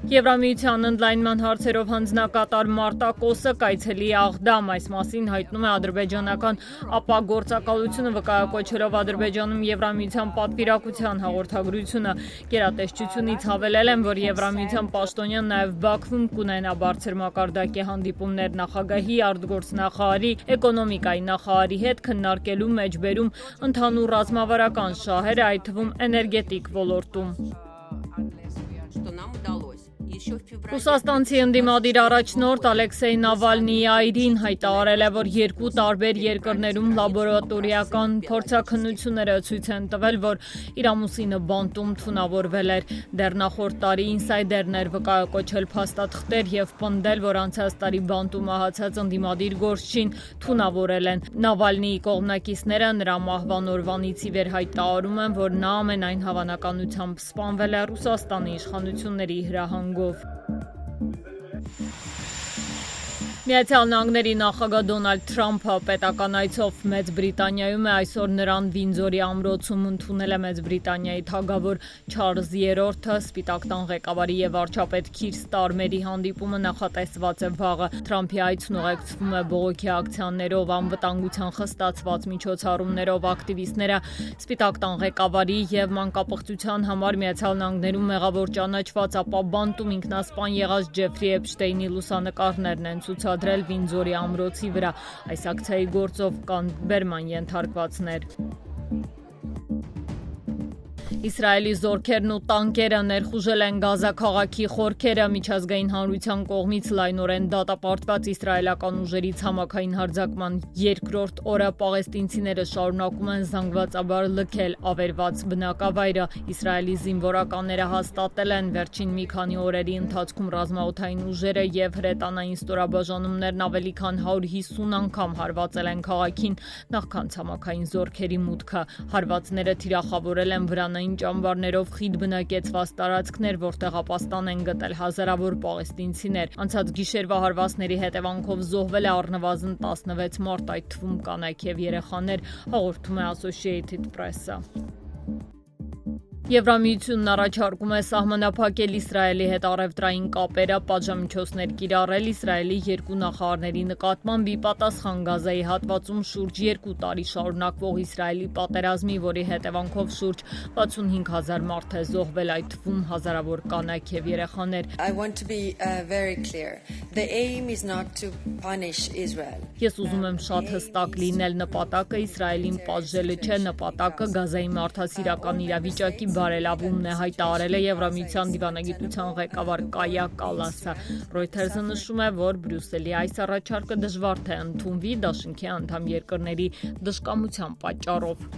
Եվրամիության ընդլայնման հարցերով հանձնակատար Մարտա Կոսը կայցելի Աղդամ, այս մասին հայտնում է ադրբեջանական ապագործակալությունը վկայակոչելով Ադրբեջանում Եվրամիության պատվիրակության հաղորդագրությունը։ Գերատեսչությունից հավելել են, որ Եվրամիության պաշտոնյան նաև Բաքվում կունենա բարձր մակարդակի հանդիպումներ նախագահի, արտգործնախարարի, էկոնոմիկայի նախարարի հետ քննարկելու մեջբերում ընդհանուր ռազմավարական շահերը, այդ թվում էներգետիկ ոլորտում։ Ռուսաստանցի ընդդիմադիր առաջնորդ Ալեքսեյ Նավալնիին հայտարարել է, որ երկու տարբեր երկրներում լաբորատորիական փորձաքննությունները ցույց են տվել, որ իր ամուսինը բանտում թունավորվել էր։ Դեռ նախորդ տարի ինսայդերներ վկայակոչել փաստաթղթեր եւ պնդել, որ անցած տարի բանտում մահացած ընդդիմադիր գործչին թունավորել են։ Նավալնիի կողմնակիցները նրա մահվան օրվանից ի վեր հայտարարում են, որ նա ամենայն հավանականությամբ սպանվել է Ռուսաստանի իշխանությունների հրահանգով։ Միացյալ Նահանգների նախագահ Դոնալդ Թրամփը պետական այցով Մեծ Բրիտանիայում է, այսօր նրան Վինձորի ամրոցում ընդունել է Մեծ Բրիտանիայի թագավոր Չարլզ III-ը, Սպիտակ տան ղեկավարի եւ վարչապետ Քիր Ստարմերի հանդիպումը նախատեսված է վաղը։ Թրամփի այցն ուղեկցվում է բողոքի ակցիաներով, անվտանգության խստացված միջոցառումներով, ակտիվիստները Սպիտակ տան ղեկավարի եւ մանկապղծության համար Միացյալ Նահանգներում մեղավոր ճանաչված ապա բանտում ինքնասպան եղած Ջեֆրի Էփշտեյնի լուսանկարներն են ցուցադրել Վինձորի ամրոցի վրա։ Այս ակցիայի գործով կան բերման ենթարկվածներ։ Իսրայելի զորքերն ու տանկերը ներխուժել են Գազա քաղաքի խորքերը, միջազգային հանրության կողմից լայնորեն դատապարտված իսրայելական ուժերի ցամաքային հարձակման երկրորդ օրը պաղեստինցիները շարունակում են զանգվածաբար լքել ավերված բնակավայրը։ Իսրայելի զինվորականները հաստատել են վերջին մի քանի օրերի ընթացքում ռազմաօդային ուժերը եւ հրետանային ստորաբաժանումներն ավելի քան 150 անգամ հարվածել են քաղաքին, նախքան ցամաքային զորքերի մուտքը։ Հարվածները թիրախավորել են վրանային ճամբարներով խիտ բնակեցված տարածքներ, որտեղ ապաստան են գտել հազարավոր պաղեստինցիներ։ Անցած գիշերվա հարվածների հետևանքով զոհվել է առնվազն 16 մարդ, այդ թվում կանայք եւ երեխաներ, հաղորդում է Associated Press-ը։ Եվրամիությունն առաջարկում է սահմանափակել Իսրայելի հետ առևտրային կապերը, պատժամիջոցներ կիրառել Իսրայելի երկու նախարարների նկատմամբ ի պատասխան Գազայի հատվածում շուրջ 2 տարի շարունակվող Իսրայելի պատերազմի, որի հետևանքով շուրջ 65,000 մարդ է զոհվել, այդ թվում հազարավոր կանայք եւ երեխաներ։ Ես ուզում եմ շատ հստակ լինել, նպատակը Իսրայելին պատժելը չէ, նպատակը Գազայի մարդասիրական իրավիճակի բարելավումն է, հայտարարել է Եվրամիության դիվանագիտության ղեկավար Կայա Կալասը։ Reuters-ը նշում է, որ Բրյուսելի այս առաջարկը դժվար թե ընդունվի Դաշնքի անդամ երկրների դժկամության պատճառով։